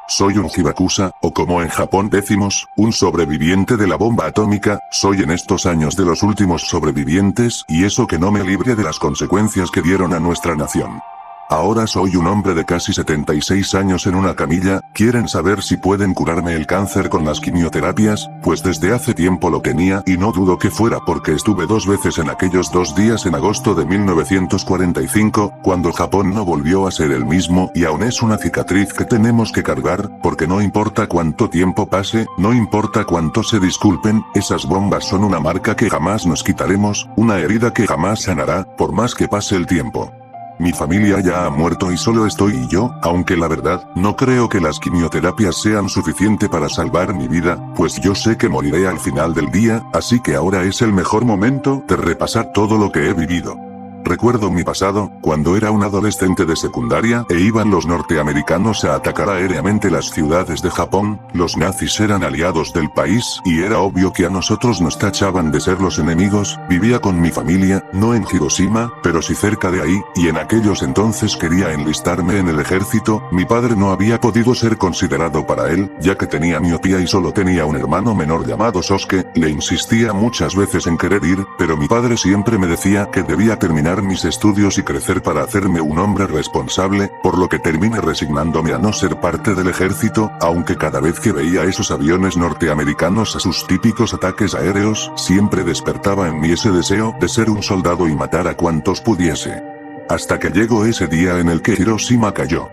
Soy un Hibakusa, o como en Japón decimos, un sobreviviente de la bomba atómica. Soy en estos años de los últimos sobrevivientes, y eso que no me libre de las consecuencias que dieron a nuestra nación. Ahora soy un hombre de casi 76 años en una camilla. ¿Quieren saber si pueden curarme el cáncer con las quimioterapias? Pues desde hace tiempo lo tenía y no dudo que fuera porque estuve 2 veces en aquellos 2 días en agosto de 1945, cuando Japón no volvió a ser el mismo y aún es una cicatriz que tenemos que cargar, porque no importa cuánto tiempo pase, no importa cuánto se disculpen, esas bombas son una marca que jamás nos quitaremos, una herida que jamás sanará, por más que pase el tiempo. Mi familia ya ha muerto y solo estoy yo, aunque la verdad, no creo que las quimioterapias sean suficiente para salvar mi vida, pues yo sé que moriré al final del día, así que ahora es el mejor momento de repasar todo lo que he vivido. Recuerdo mi pasado, cuando era un adolescente de secundaria e iban los norteamericanos a atacar aéreamente las ciudades de Japón. Los nazis eran aliados del país y era obvio que a nosotros nos tachaban de ser los enemigos. Vivía con mi familia, no en Hiroshima, pero sí cerca de ahí, y en aquellos entonces quería enlistarme en el ejército. Mi padre no había podido ser considerado para él, ya que tenía miopía y solo tenía un hermano menor llamado Sosuke. Le insistía muchas veces en querer ir, pero mi padre siempre me decía que debía terminar mis estudios y crecer para hacerme un hombre responsable, por lo que terminé resignándome a no ser parte del ejército, aunque cada vez que veía esos aviones norteamericanos a sus típicos ataques aéreos, siempre despertaba en mí ese deseo de ser un soldado y matar a cuantos pudiese. Hasta que llegó ese día en el que Hiroshima cayó.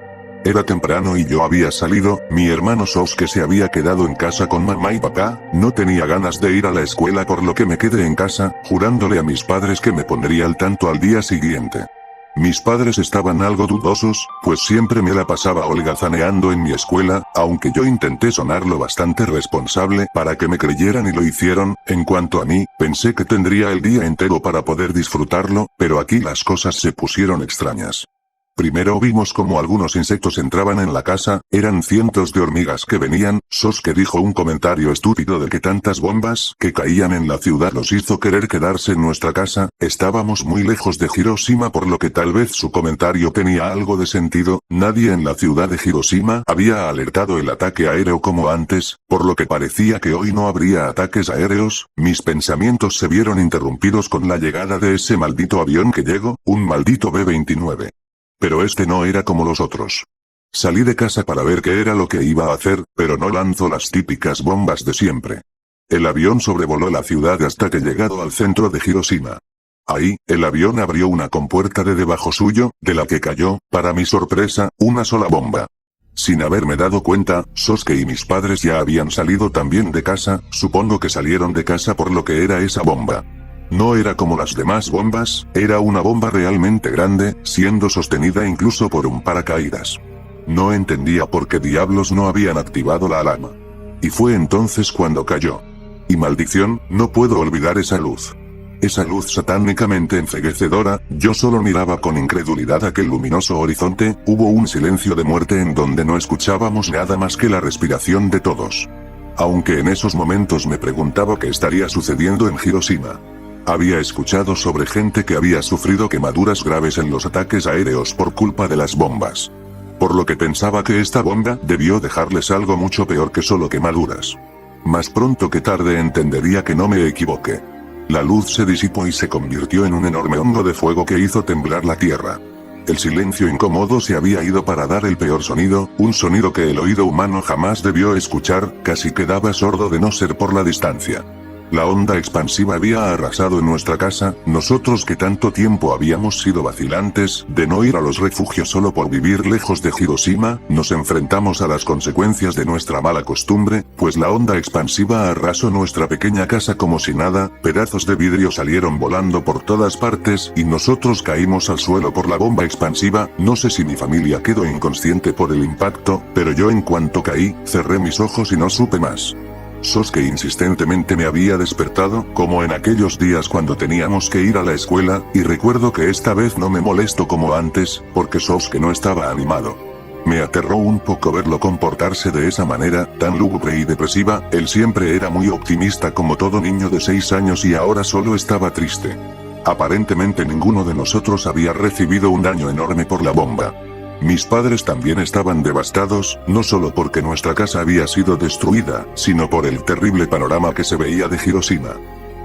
Era temprano y yo había salido, mi hermano Sosuke se había quedado en casa con mamá y papá. No tenía ganas de ir a la escuela, por lo que me quedé en casa, jurándole a mis padres que me pondría al tanto al día siguiente. Mis padres estaban algo dudosos, pues siempre me la pasaba holgazaneando en mi escuela, aunque yo intenté sonar lo bastante responsable para que me creyeran y lo hicieron. En cuanto a mí, pensé que tendría el día entero para poder disfrutarlo, pero aquí las cosas se pusieron extrañas. Primero vimos como algunos insectos entraban en la casa, eran cientos de hormigas que venían. Sosuke dijo un comentario estúpido de que tantas bombas que caían en la ciudad los hizo querer quedarse en nuestra casa. Estábamos muy lejos de Hiroshima, por lo que tal vez su comentario tenía algo de sentido. Nadie en la ciudad de Hiroshima había alertado el ataque aéreo como antes, por lo que parecía que hoy no habría ataques aéreos. Mis pensamientos se vieron interrumpidos con la llegada de ese maldito avión que llegó, un maldito B-29. Pero este no era como los otros. Salí de casa para ver qué era lo que iba a hacer, pero no lanzó las típicas bombas de siempre. El avión sobrevoló la ciudad hasta que llegado al centro de Hiroshima. Ahí, el avión abrió una compuerta de debajo suyo, de la que cayó, para mi sorpresa, una sola bomba. Sin haberme dado cuenta, Sosuke y mis padres ya habían salido también de casa. Supongo que salieron de casa por lo que era esa bomba. No era como las demás bombas, era una bomba realmente grande, siendo sostenida incluso por un paracaídas. No entendía por qué diablos no habían activado la alarma. Y fue entonces cuando cayó. Y maldición, no puedo olvidar esa luz. Esa luz satánicamente enceguecedora. Yo solo miraba con incredulidad aquel luminoso horizonte. Hubo un silencio de muerte en donde no escuchábamos nada más que la respiración de todos. Aunque en esos momentos me preguntaba qué estaría sucediendo en Hiroshima. Había escuchado sobre gente que había sufrido quemaduras graves en los ataques aéreos por culpa de las bombas. Por lo que pensaba que esta bomba debió dejarles algo mucho peor que solo quemaduras. Más pronto que tarde entendería que no me equivoqué. La luz se disipó y se convirtió en un enorme hongo de fuego que hizo temblar la tierra. El silencio incómodo se había ido para dar el peor sonido, un sonido que el oído humano jamás debió escuchar. Casi quedaba sordo de no ser por la distancia. La onda expansiva había arrasado en nuestra casa. Nosotros que tanto tiempo habíamos sido vacilantes de no ir a los refugios solo por vivir lejos de Hiroshima, nos enfrentamos a las consecuencias de nuestra mala costumbre, pues la onda expansiva arrasó nuestra pequeña casa como si nada. Pedazos de vidrio salieron volando por todas partes y nosotros caímos al suelo por la bomba expansiva. No sé si mi familia quedó inconsciente por el impacto, pero yo en cuanto caí, cerré mis ojos y no supe más. Sosuke insistentemente me había despertado, como en aquellos días cuando teníamos que ir a la escuela, y recuerdo que esta vez no me molestó como antes, porque Sosuke no estaba animado. Me aterró un poco verlo comportarse de esa manera, tan lúgubre y depresiva. Él siempre era muy optimista como todo niño de 6 años y ahora solo estaba triste. Aparentemente ninguno de nosotros había recibido un daño enorme por la bomba. Mis padres también estaban devastados, no solo porque nuestra casa había sido destruida, sino por el terrible panorama que se veía de Hiroshima.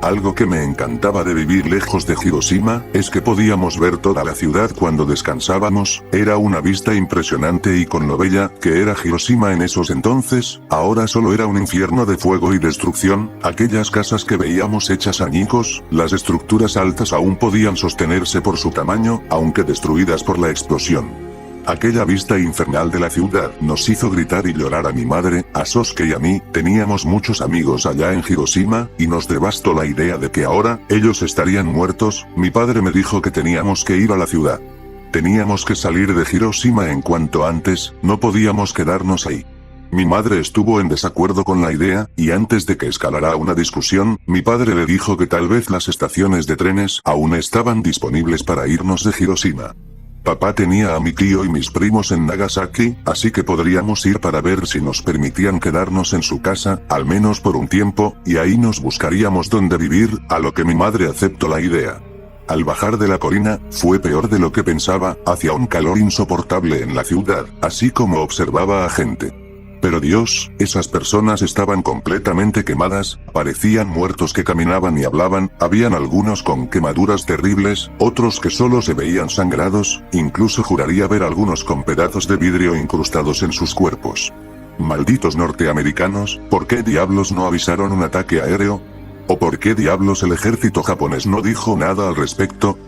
Algo que me encantaba de vivir lejos de Hiroshima, es que podíamos ver toda la ciudad cuando descansábamos, era una vista impresionante y con lo bella que era Hiroshima en esos entonces, ahora solo era un infierno de fuego y destrucción, aquellas casas que veíamos hechas añicos, las estructuras altas aún podían sostenerse por su tamaño, aunque destruidas por la explosión. Aquella vista infernal de la ciudad nos hizo gritar y llorar a mi madre, a Sosuke y a mí, teníamos muchos amigos allá en Hiroshima, y nos devastó la idea de que ahora, ellos estarían muertos, mi padre me dijo que teníamos que ir a la ciudad. Teníamos que salir de Hiroshima en cuanto antes, no podíamos quedarnos ahí. Mi madre estuvo en desacuerdo con la idea, y antes de que escalara una discusión, mi padre le dijo que tal vez las estaciones de trenes aún estaban disponibles para irnos de Hiroshima. Papá tenía a mi tío y mis primos en Nagasaki, así que podríamos ir para ver si nos permitían quedarnos en su casa, al menos por un tiempo, y ahí nos buscaríamos dónde vivir, a lo que mi madre aceptó la idea. Al bajar de la colina, fue peor de lo que pensaba, hacía un calor insoportable en la ciudad, así como observaba a gente. Pero Dios, esas personas estaban completamente quemadas, parecían muertos que caminaban y hablaban, habían algunos con quemaduras terribles, otros que solo se veían sangrados, incluso juraría ver algunos con pedazos de vidrio incrustados en sus cuerpos. Malditos norteamericanos, ¿por qué diablos no avisaron un ataque aéreo? ¿O por qué diablos el ejército japonés no dijo nada al respecto?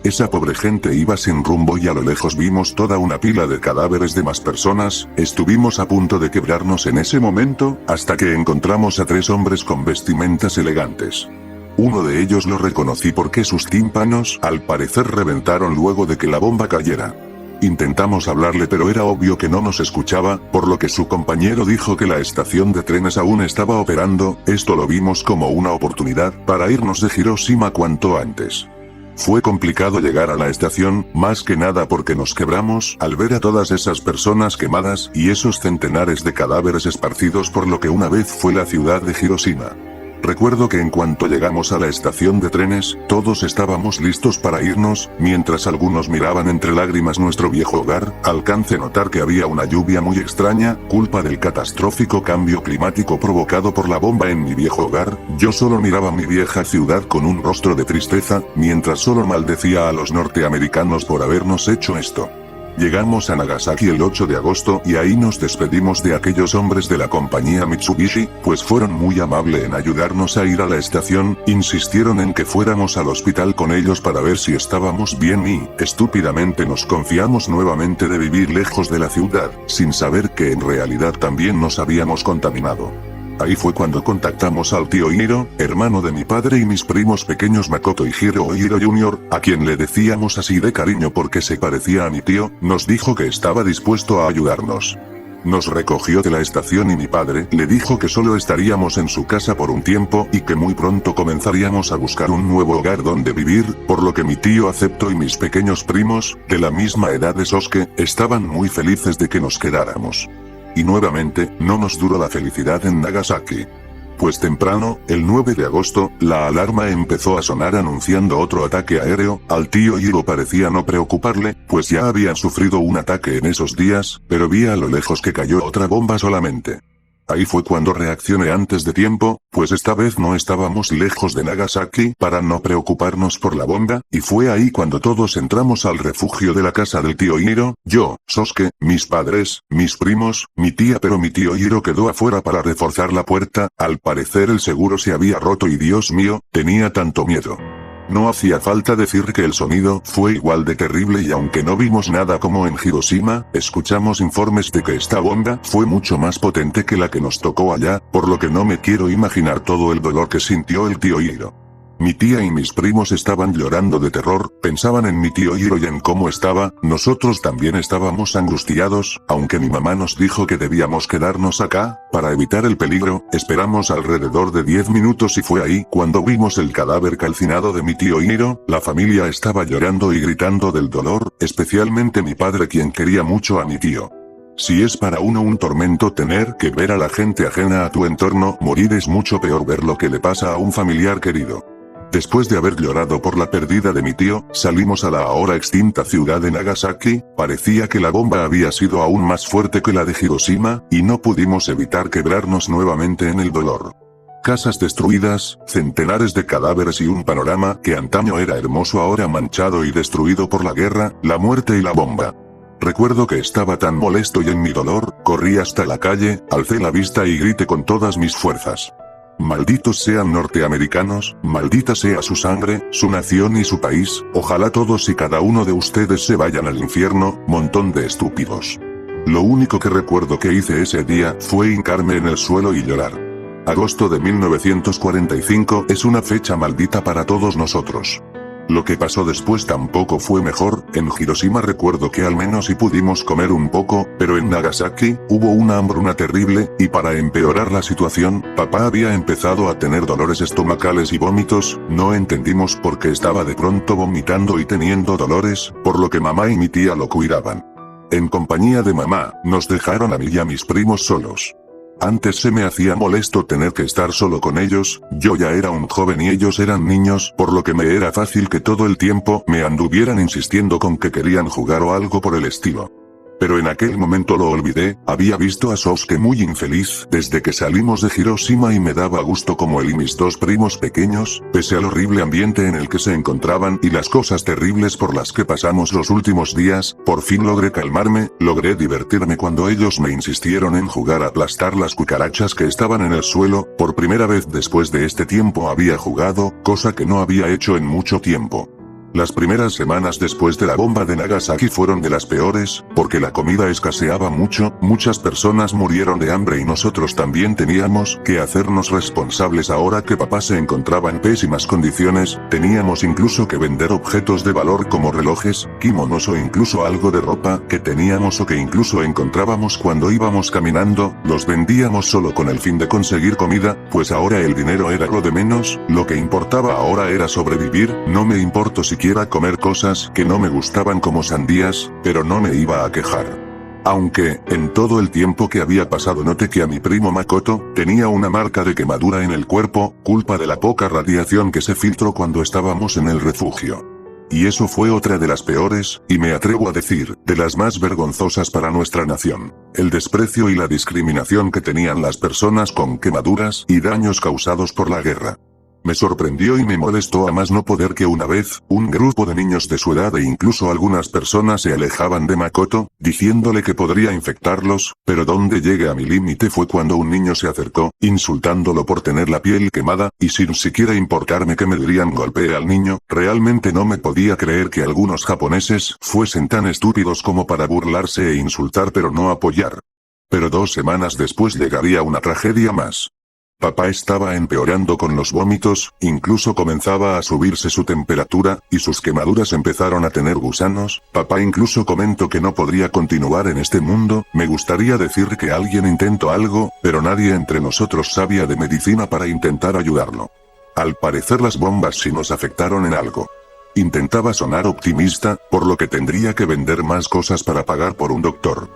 Esa pobre gente iba sin rumbo y a lo lejos vimos toda una pila de cadáveres de más personas, estuvimos a punto de quebrarnos en ese momento, hasta que encontramos a 3 hombres con vestimentas elegantes. Uno de ellos lo reconocí porque sus tímpanos al parecer reventaron luego de que la bomba cayera. Intentamos hablarle pero era obvio que no nos escuchaba, por lo que su compañero dijo que la estación de trenes aún estaba operando, esto lo vimos como una oportunidad para irnos de Hiroshima cuanto antes. Fue complicado llegar a la estación, más que nada porque nos quebramos al ver a todas esas personas quemadas y esos centenares de cadáveres esparcidos por lo que una vez fue la ciudad de Hiroshima. Recuerdo que en cuanto llegamos a la estación de trenes, todos estábamos listos para irnos, mientras algunos miraban entre lágrimas nuestro viejo hogar, alcancé a notar que había una lluvia muy extraña, culpa del catastrófico cambio climático provocado por la bomba en mi viejo hogar, yo solo miraba mi vieja ciudad con un rostro de tristeza, mientras solo maldecía a los norteamericanos por habernos hecho esto. Llegamos a Nagasaki el 8 de agosto y ahí nos despedimos de aquellos hombres de la compañía Mitsubishi, pues fueron muy amables en ayudarnos a ir a la estación, insistieron en que fuéramos al hospital con ellos para ver si estábamos bien y, estúpidamente nos confiamos nuevamente de vivir lejos de la ciudad, sin saber que en realidad también nos habíamos contaminado. Ahí fue cuando contactamos al tío Hiro, hermano de mi padre y mis primos pequeños Makoto y Hirohiro Jr., a quien le decíamos así de cariño porque se parecía a mi tío, nos dijo que estaba dispuesto a ayudarnos. Nos recogió de la estación y mi padre le dijo que solo estaríamos en su casa por un tiempo y que muy pronto comenzaríamos a buscar un nuevo hogar donde vivir, por lo que mi tío aceptó y mis pequeños primos, de la misma edad de Sosuke, estaban muy felices de que nos quedáramos. Y nuevamente, no nos duró la felicidad en Nagasaki. Pues temprano, el 9 de agosto, la alarma empezó a sonar anunciando otro ataque aéreo, al tío Hiro parecía no preocuparle, pues ya habían sufrido un ataque en esos días, pero vi a lo lejos que cayó otra bomba solamente. Ahí fue cuando reaccioné antes de tiempo, pues esta vez no estábamos lejos de Nagasaki para no preocuparnos por la bomba, y fue ahí cuando todos entramos al refugio de la casa del tío Hiro, yo, Sosuke, mis padres, mis primos, mi tía, pero mi tío Hiro quedó afuera para reforzar la puerta, al parecer el seguro se había roto y Dios mío, tenía tanto miedo. No hacía falta decir que el sonido fue igual de terrible y aunque no vimos nada como en Hiroshima, escuchamos informes de que esta bomba fue mucho más potente que la que nos tocó allá, por lo que no me quiero imaginar todo el dolor que sintió el tío Hiro. Mi tía y mis primos estaban llorando de terror, pensaban en mi tío Hiro y en cómo estaba, nosotros también estábamos angustiados, aunque mi mamá nos dijo que debíamos quedarnos acá, para evitar el peligro, esperamos alrededor de 10 minutos y fue ahí cuando vimos el cadáver calcinado de mi tío Hiro, la familia estaba llorando y gritando del dolor, especialmente mi padre quien quería mucho a mi tío. Si es para uno un tormento tener que ver a la gente ajena a tu entorno morir, es mucho peor ver lo que le pasa a un familiar querido. Después de haber llorado por la pérdida de mi tío, salimos a la ahora extinta ciudad de Nagasaki. Parecía que la bomba había sido aún más fuerte que la de Hiroshima, y no pudimos evitar quebrarnos nuevamente en el dolor. Casas destruidas, centenares de cadáveres y un panorama que antaño era hermoso ahora manchado y destruido por la guerra, la muerte y la bomba. Recuerdo que estaba tan molesto y en mi dolor, corrí hasta la calle, alcé la vista y grité con todas mis fuerzas. Malditos sean norteamericanos, maldita sea su sangre, su nación y su país, ojalá todos y cada uno de ustedes se vayan al infierno, montón de estúpidos. Lo único que recuerdo que hice ese día fue hincarme en el suelo y llorar. Agosto de 1945 es una fecha maldita para todos nosotros. Lo que pasó después tampoco fue mejor. En Hiroshima recuerdo que al menos sí pudimos comer un poco, pero en Nagasaki, hubo una hambruna terrible, y para empeorar la situación, papá había empezado a tener dolores estomacales y vómitos. No entendimos por qué estaba de pronto vomitando y teniendo dolores, por lo que mamá y mi tía lo cuidaban. En compañía de mamá, nos dejaron a mí y a mis primos solos. Antes se me hacía molesto tener que estar solo con ellos, yo ya era un joven y ellos eran niños, por lo que me era fácil que todo el tiempo me anduvieran insistiendo con que querían jugar o algo por el estilo. Pero en aquel momento lo olvidé, había visto a Sosuke muy infeliz desde que salimos de Hiroshima y me daba gusto como él y mis dos primos pequeños, pese al horrible ambiente en el que se encontraban y las cosas terribles por las que pasamos los últimos días, por fin logré calmarme, logré divertirme cuando ellos me insistieron en jugar a aplastar las cucarachas que estaban en el suelo. Por primera vez después de este tiempo había jugado, cosa que no había hecho en mucho tiempo. Las primeras semanas después de la bomba de Nagasaki fueron de las peores, porque la comida escaseaba mucho, muchas personas murieron de hambre y nosotros también teníamos que hacernos responsables ahora que papá se encontraba en pésimas condiciones, teníamos incluso que vender objetos de valor como relojes, kimonos o incluso algo de ropa que teníamos o que incluso encontrábamos cuando íbamos caminando, los vendíamos solo con el fin de conseguir comida, pues ahora el dinero era lo de menos, lo que importaba ahora era sobrevivir. No me importó siquiera comer cosas que no me gustaban como sandías, pero no me iba a quejar. Aunque, en todo el tiempo que había pasado noté que a mi primo Makoto tenía una marca de quemadura en el cuerpo, culpa de la poca radiación que se filtró cuando estábamos en el refugio. Y eso fue otra de las peores, y me atrevo a decir, de las más vergonzosas para nuestra nación. El desprecio y la discriminación que tenían las personas con quemaduras y daños causados por la guerra. Me sorprendió y me molestó a más no poder que una vez, un grupo de niños de su edad e incluso algunas personas se alejaban de Makoto, diciéndole que podría infectarlos, pero donde llegué a mi límite fue cuando un niño se acercó, insultándolo por tener la piel quemada, y sin siquiera importarme que me dirían golpeé al niño. Realmente no me podía creer que algunos japoneses fuesen tan estúpidos como para burlarse e insultar pero no apoyar. Pero 2 semanas después llegaría una tragedia más. Papá estaba empeorando con los vómitos, incluso comenzaba a subirse su temperatura, y sus quemaduras empezaron a tener gusanos. Papá incluso comentó que no podría continuar en este mundo. Me gustaría decir que alguien intentó algo, pero nadie entre nosotros sabía de medicina para intentar ayudarlo. Al parecer las bombas sí nos afectaron en algo. Intentaba sonar optimista, por lo que tendría que vender más cosas para pagar por un doctor.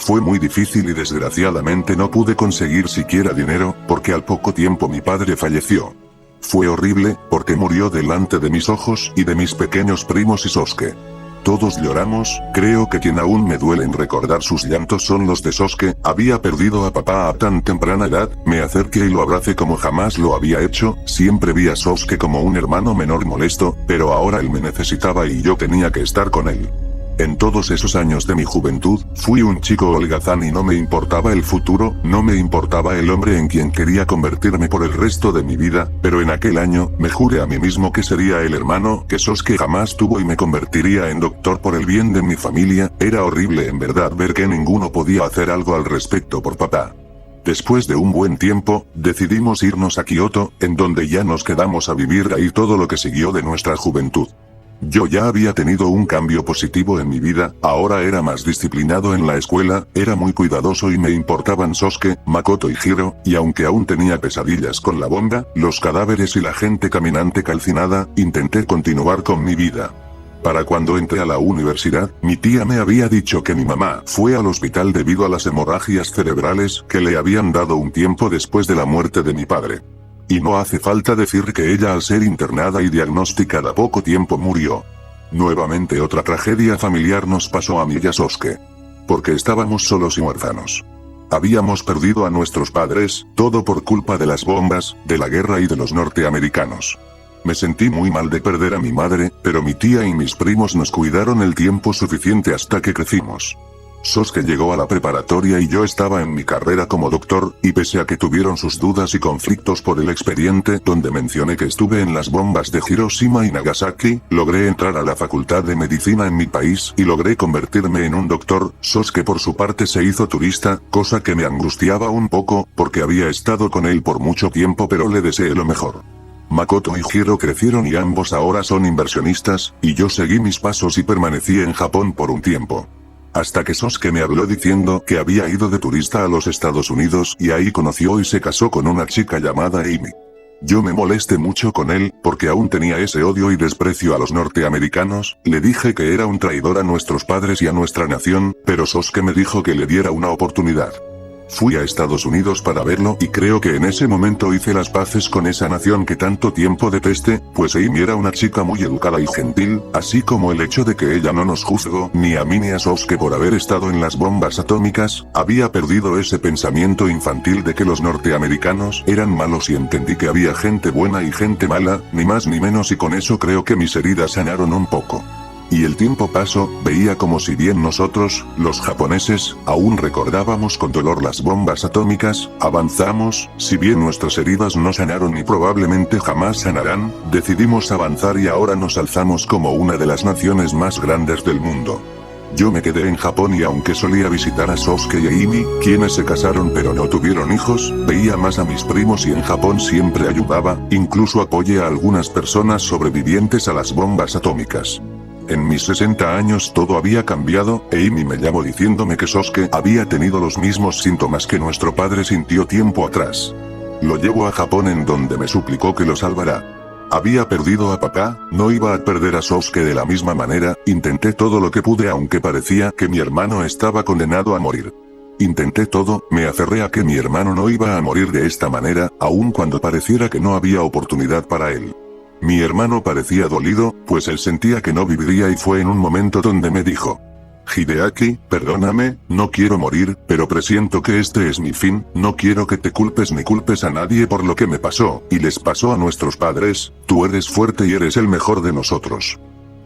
Fue muy difícil y desgraciadamente no pude conseguir siquiera dinero, porque al poco tiempo mi padre falleció. Fue horrible, porque murió delante de mis ojos y de mis pequeños primos y Sosuke. Todos lloramos, creo que quien aún me duele en recordar sus llantos son los de Sosuke. Había perdido a papá a tan temprana edad, me acerqué y lo abracé como jamás lo había hecho. Siempre vi a Sosuke como un hermano menor molesto, pero ahora él me necesitaba y yo tenía que estar con él. En todos esos años de mi juventud, fui un chico holgazán y no me importaba el futuro, no me importaba el hombre en quien quería convertirme por el resto de mi vida, pero en aquel año, me juré a mí mismo que sería el hermano que Sosuke jamás tuvo y me convertiría en doctor por el bien de mi familia. Era horrible en verdad ver que ninguno podía hacer algo al respecto por papá. Después de un buen tiempo, decidimos irnos a Kioto, en donde ya nos quedamos a vivir ahí todo lo que siguió de nuestra juventud. Yo ya había tenido un cambio positivo en mi vida, ahora era más disciplinado en la escuela, era muy cuidadoso y me importaban Sosuke, Makoto y Hiro, y aunque aún tenía pesadillas con la bomba, los cadáveres y la gente caminante calcinada, intenté continuar con mi vida. Para cuando entré a la universidad, mi tía me había dicho que mi mamá fue al hospital debido a las hemorragias cerebrales que le habían dado un tiempo después de la muerte de mi padre. Y no hace falta decir que ella al ser internada y diagnosticada poco tiempo murió. Nuevamente otra tragedia familiar nos pasó a mí y a Sosuke. Porque estábamos solos y huérfanos. Habíamos perdido a nuestros padres, todo por culpa de las bombas, de la guerra y de los norteamericanos. Me sentí muy mal de perder a mi madre, pero mi tía y mis primos nos cuidaron el tiempo suficiente hasta que crecimos. Sosuke llegó a la preparatoria y yo estaba en mi carrera como doctor, y pese a que tuvieron sus dudas y conflictos por el expediente donde mencioné que estuve en las bombas de Hiroshima y Nagasaki, logré entrar a la facultad de medicina en mi país y logré convertirme en un doctor. Sosuke por su parte se hizo turista, cosa que me angustiaba un poco, porque había estado con él por mucho tiempo pero le deseé lo mejor. Makoto y Hiro crecieron y ambos ahora son inversionistas, y yo seguí mis pasos y permanecí en Japón por un tiempo. Hasta que Sosuke me habló diciendo que había ido de turista a los Estados Unidos y ahí conoció y se casó con una chica llamada Amy. Yo me molesté mucho con él, porque aún tenía ese odio y desprecio a los norteamericanos, le dije que era un traidor a nuestros padres y a nuestra nación, pero Sosuke me dijo que le diera una oportunidad. Fui a Estados Unidos para verlo y creo que en ese momento hice las paces con esa nación que tanto tiempo detesté, pues Amy era una chica muy educada y gentil, así como el hecho de que ella no nos juzgó, ni a mí ni a Sosuke por haber estado en las bombas atómicas, había perdido ese pensamiento infantil de que los norteamericanos eran malos y entendí que había gente buena y gente mala, ni más ni menos, y con eso creo que mis heridas sanaron un poco. Y el tiempo pasó, veía como si bien nosotros, los japoneses, aún recordábamos con dolor las bombas atómicas, avanzamos, si bien nuestras heridas no sanaron y probablemente jamás sanarán, decidimos avanzar y ahora nos alzamos como una de las naciones más grandes del mundo. Yo me quedé en Japón y aunque solía visitar a Sosuke y a Amy, quienes se casaron pero no tuvieron hijos, veía más a mis primos y en Japón siempre ayudaba, incluso apoyé a algunas personas sobrevivientes a las bombas atómicas. En mis 60 años todo había cambiado, Amy me llamó diciéndome que Sosuke había tenido los mismos síntomas que nuestro padre sintió tiempo atrás. Lo llevo a Japón en donde me suplicó que lo salvara. Había perdido a papá, no iba a perder a Sosuke de la misma manera, intenté todo lo que pude aunque parecía que mi hermano estaba condenado a morir. Intenté todo, me aferré a que mi hermano no iba a morir de esta manera, aun cuando pareciera que no había oportunidad para él. Mi hermano parecía dolido, pues él sentía que no viviría y fue en un momento donde me dijo: Hideaki, perdóname, no quiero morir, pero presiento que este es mi fin, no quiero que te culpes ni culpes a nadie por lo que me pasó, y les pasó a nuestros padres, tú eres fuerte y eres el mejor de nosotros.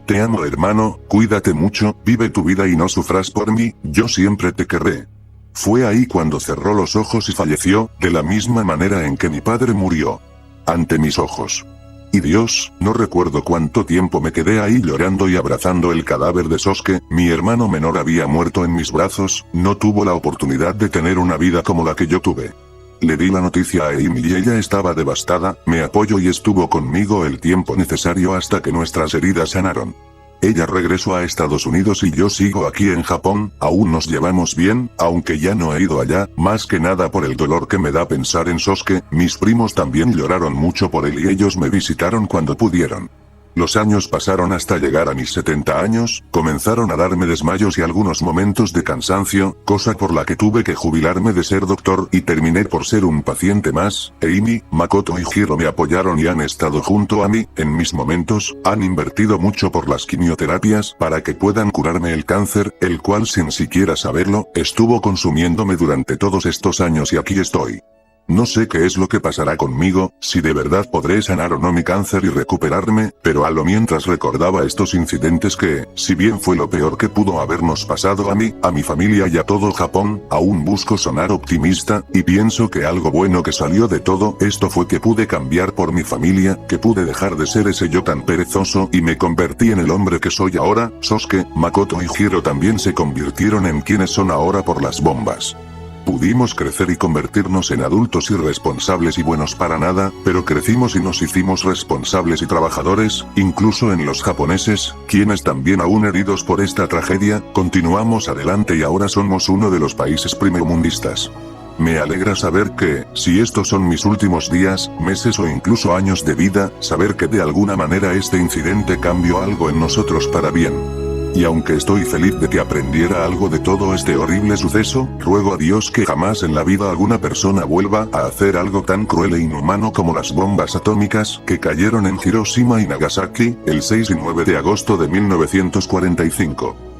Te amo hermano, cuídate mucho, vive tu vida y no sufras por mí, yo siempre te querré. Fue ahí cuando cerró los ojos y falleció, de la misma manera en que mi padre murió. Ante mis ojos. Y Dios, no recuerdo cuánto tiempo me quedé ahí llorando y abrazando el cadáver de Sosuke, mi hermano menor había muerto en mis brazos, no tuvo la oportunidad de tener una vida como la que yo tuve. Le di la noticia a Amy y ella estaba devastada, me apoyó y estuvo conmigo el tiempo necesario hasta que nuestras heridas sanaron. Ella regresó a Estados Unidos y yo sigo aquí en Japón, aún nos llevamos bien, aunque ya no he ido allá, más que nada por el dolor que me da pensar en Sosuke, mis primos también lloraron mucho por él y ellos me visitaron cuando pudieron. Los años pasaron hasta llegar a mis 70 años, comenzaron a darme desmayos y algunos momentos de cansancio, cosa por la que tuve que jubilarme de ser doctor y terminé por ser un paciente más. Amy, Makoto y Hiro me apoyaron y han estado junto a mí, en mis momentos, han invertido mucho por las quimioterapias para que puedan curarme el cáncer, el cual sin siquiera saberlo, estuvo consumiéndome durante todos estos años y aquí estoy. No sé qué es lo que pasará conmigo, si de verdad podré sanar o no mi cáncer y recuperarme, pero a lo mientras recordaba estos incidentes que, si bien fue lo peor que pudo habernos pasado a mí, a mi familia y a todo Japón, aún busco sonar optimista, y pienso que algo bueno que salió de todo esto fue que pude cambiar por mi familia, que pude dejar de ser ese yo tan perezoso y me convertí en el hombre que soy ahora. Sosuke, Makoto y Hiro también se convirtieron en quienes son ahora por las bombas. Pudimos crecer y convertirnos en adultos irresponsables y buenos para nada, pero crecimos y nos hicimos responsables y trabajadores, incluso en los japoneses, quienes también aún heridos por esta tragedia, continuamos adelante y ahora somos uno de los países primermundistas. Me alegra saber que, si estos son mis últimos días, meses o incluso años de vida, saber que de alguna manera este incidente cambió algo en nosotros para bien. Y aunque estoy feliz de que aprendiera algo de todo este horrible suceso, ruego a Dios que jamás en la vida alguna persona vuelva a hacer algo tan cruel e inhumano como las bombas atómicas que cayeron en Hiroshima y Nagasaki, el 6 y 9 de agosto de 1945.